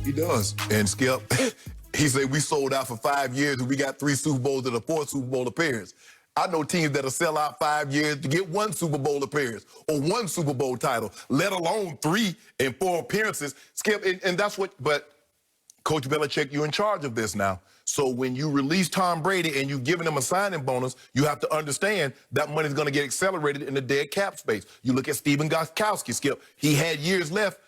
He does. And Skip, he said we sold out for 5 years and we got 3 Super Bowls and a 4th Super Bowl appearance. I know teams that'll sell out 5 years to get 1 Super Bowl appearance or 1 Super Bowl title, let alone 3 and 4 appearances. Skip, and that's what, but Coach Belichick, you're in charge of this now. So when you release Tom Brady and you've given him a signing bonus, you have to understand that money's going to get accelerated in the dead cap space. You look at Stephen Gostkowski, Skip. He had years left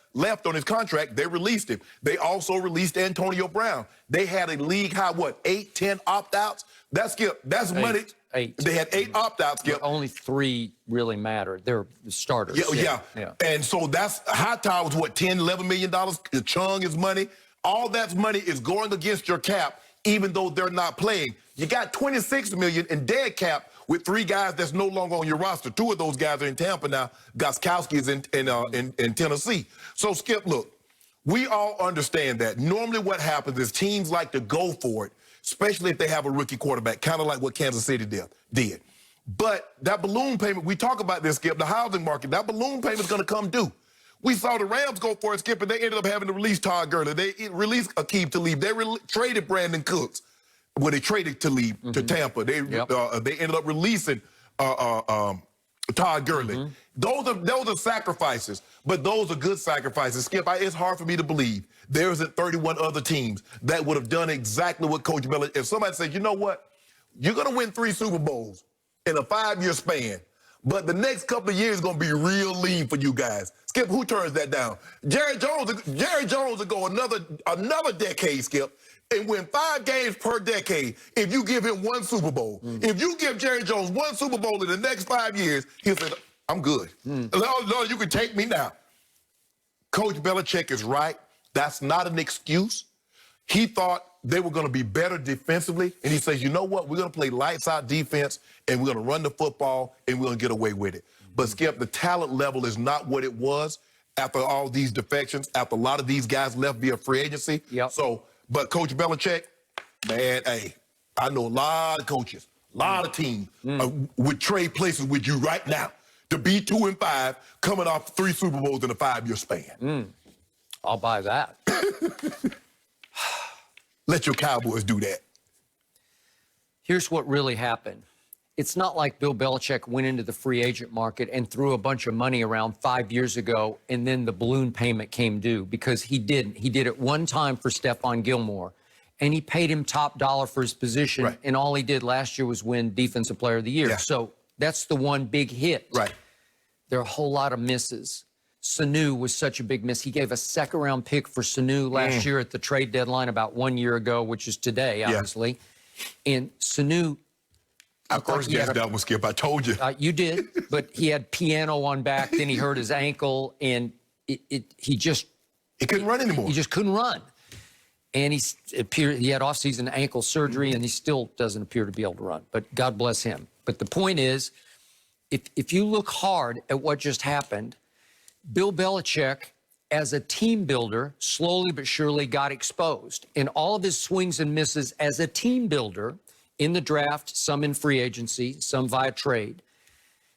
on his contract. They released him. They also released Antonio Brown. They had a league high, what, 8, 10 opt-outs? That's, Skip, that's money. 8. They had 8 opt-outs, Skip. But only 3 really matter. They're the starters. Yeah. And so that's, Hightower was what, $10, $11 million? Chung is money. All that money is going against your cap, even though they're not playing. You got $26 million in dead cap with 3 guys that's no longer on your roster. 2 of those guys are in Tampa now. Gostkowski is in Tennessee. So, Skip, look, we all understand that. Normally what happens is teams like to go for it, especially if they have a rookie quarterback, kind of like what Kansas City did. But that balloon payment, we talk about this, Skip, the housing market, that balloon payment is going to come due. We saw the Rams go for it, Skip, and they ended up having to release Todd Gurley. They released Aqib Talib. They traded Brandon Cooks. Well, they traded Talib to Tampa. They ended up releasing Todd Gurley. Those are sacrifices, but those are good sacrifices. Skip, it's hard for me to believe there isn't 31 other teams that would have done exactly what Coach Belichick. If somebody said, you know what, you're going to win 3 Super Bowls in a 5-year span, but the next couple of years is going to be real lean for you guys. Skip, who turns that down? Jerry Jones will go another decade, Skip, and win 5 games per decade if you give him 1 Super Bowl. If you give Jerry Jones 1 Super Bowl in the next 5 years, he'll say, I'm good. No, you can take me now. Coach Belichick is right. That's not an excuse. He thought they were going to be better defensively, and he says, you know what? We're going to play lights-out defense, and we're going to run the football, and we're going to get away with it. But, Skip, the talent level is not what it was after all these defections, after a lot of these guys left via free agency. So, but Coach Belichick, man, hey, I know a lot of coaches, a lot of teams would trade places with you right now to be 2-5, coming off 3 Super Bowls in a 5-year span. I'll buy that. Let your Cowboys do that. Here's what really happened. It's not like Bill Belichick went into the free agent market and threw a bunch of money around 5 years ago and then the balloon payment came due, because he didn't. He did it one time for Stephon Gilmore, and he paid him top dollar for his position, and all he did last year was win Defensive Player of the Year. So that's the one big hit. There are a whole lot of misses. Sanu was such a big miss. He gave a 2nd-round pick for Sanu last year at the trade deadline about 1 year ago, which is today, obviously. And Sanu... I first guessed that one, Skip. I told you. You did, but he had piano on back, then he hurt his ankle, and he couldn't run anymore. He just couldn't run. And he had off-season ankle surgery, and he still doesn't appear to be able to run. But God bless him. But the point is, if you look hard at what just happened, Bill Belichick, as a team builder, slowly but surely got exposed. And all of his swings and misses as a team builder, in the draft, some in free agency, some via trade,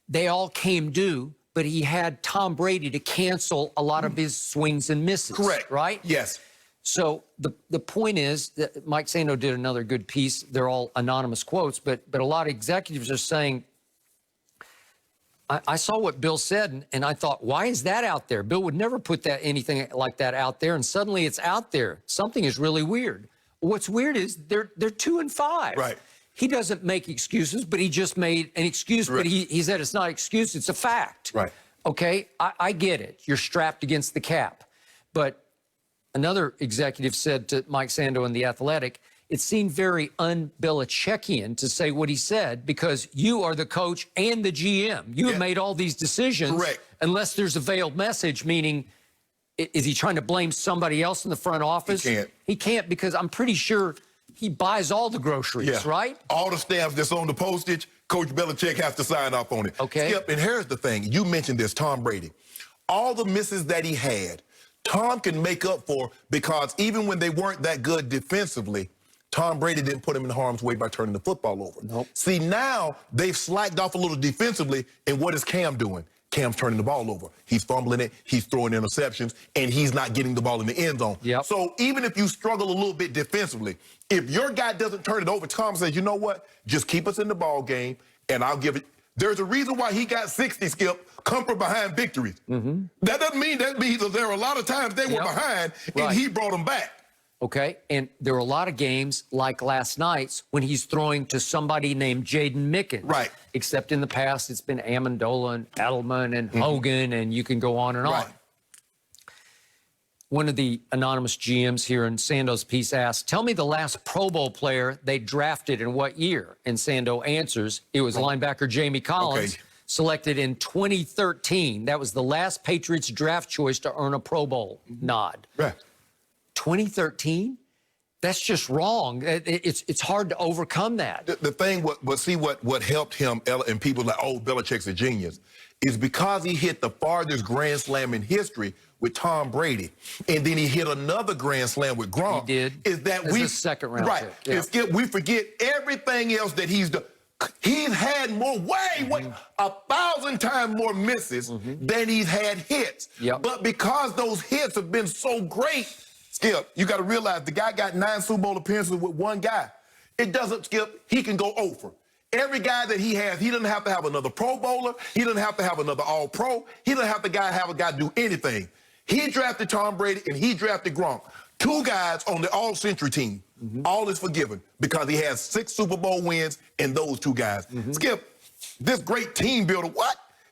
they all came due, but he had Tom Brady to cancel a lot of his swings and misses. Right? Yes. So the point is that Mike Sando did another good piece. They're all anonymous quotes, but a lot of executives are saying, I saw what Bill said, and I thought, why is that out there? Bill would never put anything like that out there, and suddenly it's out there. Something is really weird. What's weird is they're 2-5. He doesn't make excuses, but he just made an excuse. But he said it's not an excuse, it's a fact. Okay, I get it. You're strapped against the cap. But another executive said to Mike Sando in The Athletic, it seemed very un-Belichickian to say what he said, because you are the coach and the GM. You have made all these decisions unless there's a veiled message, meaning, is he trying to blame somebody else in the front office? He can't. He can't, because I'm pretty sure he buys all the groceries, right? All the stamps that's on the postage, Coach Belichick has to sign off on it. Skip, and here's the thing. You mentioned this, Tom Brady. All the misses that he had, Tom can make up for, because even when they weren't that good defensively, Tom Brady didn't put him in harm's way by turning the football over. See, now they've slacked off a little defensively, and what is Cam doing? Cam's turning the ball over. He's fumbling it, he's throwing interceptions, and he's not getting the ball in the end zone. Yep. So even if you struggle a little bit defensively, if your guy doesn't turn it over, Tom says, you know what? Just keep us in the ball game, and I'll give it. There's a reason why he got 60, Skip, comfort behind victories. That doesn't mean that means that there are a lot of times they were behind, and he brought them back. Okay, and there were a lot of games like last night's when he's throwing to somebody named Jaden Mickens. Right. Except in the past, it's been Amendola and Edelman and Hogan, and you can go on and on. One of the anonymous GMs here in Sando's piece asked, tell me the last Pro Bowl player they drafted in what year? And Sando answers, it was linebacker Jamie Collins, selected in 2013. That was the last Patriots draft choice to earn a Pro Bowl nod. 2013? That's just wrong. It's hard to overcome that. The thing, what helped him, and people like, oh, Belichick's a genius, is because he hit the farthest grand slam in history with Tom Brady, and then he hit another grand slam with Gronk. He did. Is that we second round pick. Yeah. Skip, we forget everything else that he's done. He's had more, 1,000 times more misses than he's had hits. But because those hits have been so great, Skip, you got to realize the guy got 9 Super Bowl appearances with one guy. It doesn't, Skip, he can go over. Every guy that he has, he doesn't have to have another Pro Bowler. He doesn't have to have another All-Pro. He doesn't have to have a guy do anything. He drafted Tom Brady and he drafted Gronk. 2 guys on the All-Century team. All is forgiven because he has 6 Super Bowl wins and those 2 guys. Skip, this great team builder,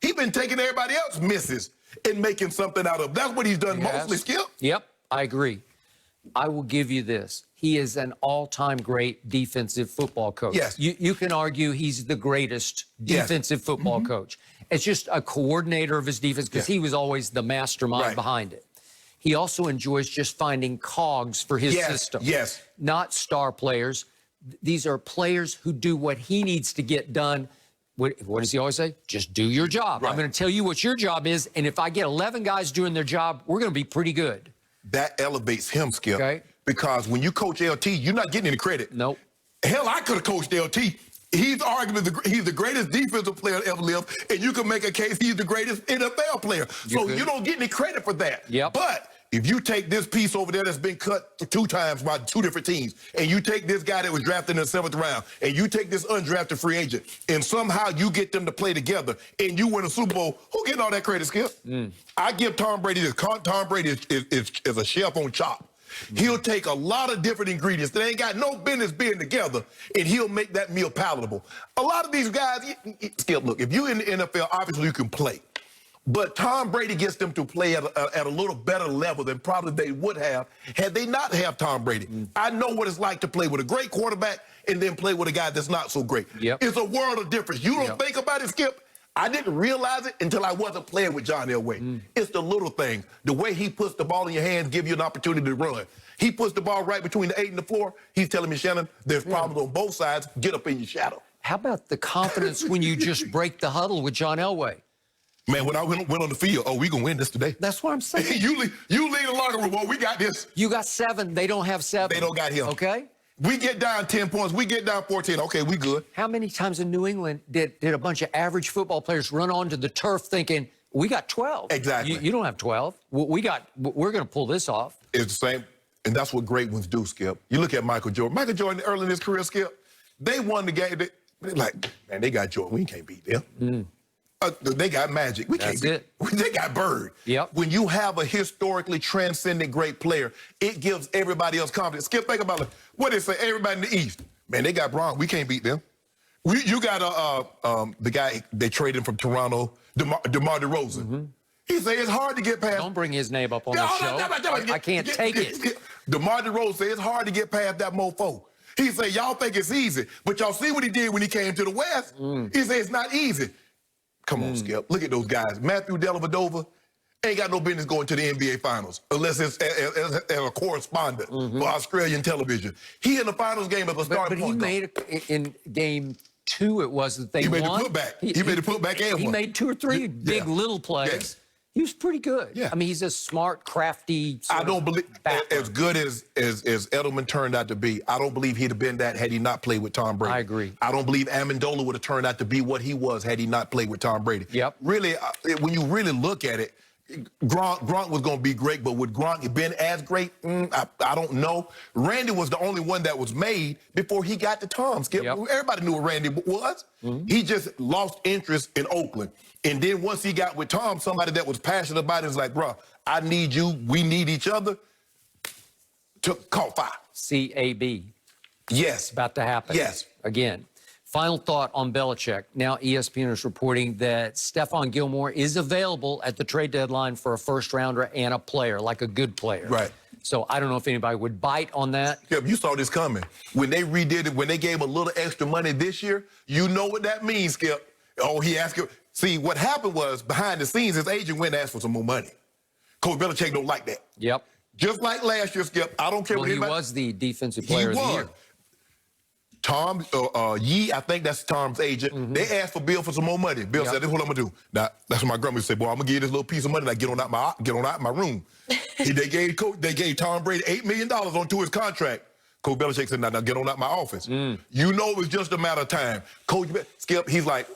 He's been taking everybody else's misses and making something out of. That's what he's done mostly, Skip. Yep, I agree. I will give you this. He is an all-time great defensive football coach. Yes. You can argue he's the greatest defensive football coach. It's just a coordinator of his defense because he was always the mastermind behind it. He also enjoys just finding cogs for his system. Not star players. These are players who do what he needs to get done. What does he always say? Just do your job. I'm going to tell you what your job is, and if I get 11 guys doing their job, we're going to be pretty good. That elevates him, Skip. Because when you coach LT, you're not getting any credit. Nope. Hell, I could have coached LT. He's arguably he's the greatest defensive player to ever live, and you can make a case he's the greatest NFL player. So you don't get any credit for that. But if you take this piece over there that's been cut 2 times by 2 different teams, and you take this guy that was drafted in the 7th round, and you take this undrafted free agent, and somehow you get them to play together, and you win a Super Bowl, who getting all that credit, Skip? I give Tom Brady this. Tom Brady is a chef on chop. He'll take a lot of different ingredients that ain't got no business being together, and he'll make that meal palatable. A lot of these guys, Skip, look, if you're in the NFL, obviously you can play. But Tom Brady gets them to play at a little better level than probably they would have had they not have Tom Brady. I know what it's like to play with a great quarterback and then play with a guy that's not so great. It's a world of difference. You don't think about it, Skip. I didn't realize it until I wasn't playing with John Elway. It's the little things. The way he puts the ball in your hands, give you an opportunity to run. He puts the ball right between the 8 and the floor. He's telling me, Shannon, there's problems on both sides. Get up in your shadow. How about the confidence when you just break the huddle with John Elway? Man, when I went on the field, we going to win this today. That's what I'm saying. you lead the locker room. Well, we got this. You got 7. They don't have 7. They don't got him. Okay. We get down 10 points. We get down 14. Okay, we good. How many times in New England did a bunch of average football players run onto the turf thinking, we got 12? Exactly. You don't have 12. We're going to pull this off. It's the same. And that's what great ones do, Skip. You look at Michael Jordan. Michael Jordan, early in his career, Skip, they won the game. They're like, man, they got Jordan. We can't beat them. They got Magic. We can't beat them. They got Bird. When you have a historically transcendent great player, it gives everybody else confidence. Skip, think about it. What they say, everybody in the East. Man, they got Bron. We can't beat them. You got the guy they traded from Toronto, DeMar DeRozan. He said it's hard to get past. Don't bring his name up on the show. I can't take it. DeMar DeRozan said it's hard to get past that mofo. He said, y'all think it's easy, but y'all see what he did when he came to the West? He said it's not easy. Come on, Skip. Look at those guys. Matthew Dellavedova ain't got no business going to the NBA Finals unless it's as a correspondent for Australian television. He in the finals game as a starting point guard. But he made in game 2, it was that they won. He made the putback. He made the putback and He made 2 or 3 big little plays. He was pretty good. Yeah. I mean, he's a smart, crafty. I don't believe as good as Edelman turned out to be. I don't believe he'd have been that had he not played with Tom Brady. I agree. I don't believe Amendola would have turned out to be what he was had he not played with Tom Brady. Yep. Really, when you really look at it, Gronk was going to be great, but would Gronk have been as great? I don't know. Randy was the only one that was made before he got to Tom. Skip. Yep. Everybody knew what Randy was. He just lost interest in Oakland. And then once he got with Tom, somebody that was passionate about it was like, bro, I need you. We need each other. Call 5. CAB. Yes. About to happen. Yes. Again. Final thought on Belichick. Now ESPN is reporting that Stephon Gilmore is available at the trade deadline for a first-rounder and a player, like a good player. Right. So I don't know if anybody would bite on that. Yeah, you saw this coming. When they redid it, when they gave him a little extra money this year, you know what that means, Skip. Oh, he asked him. See, what happened was, behind the scenes, his agent went and asked for some more money. Coach Belichick don't like that. Yep. Just like last year, Skip, I don't care well, what anybody... he was the defensive player of the year. Tom Yee, I think that's Tom's agent. They asked for Bill for some more money. Bill said, "This is what I'm gonna do." Now, that's what my grandma said. "Boy, I'm gonna give you this little piece of money. Now get on out my room." They gave Tom Brady $8 million onto his contract. Coach Belichick said, "Now get on out my office." You know, it was just a matter of time. Skip, he's like,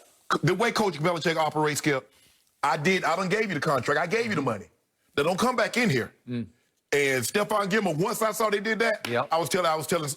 the way Coach Belichick operates, Skip. I done gave you the contract. I gave you the money. Now don't come back in here. And Stephon Gilmore, once I saw they did that, I was telling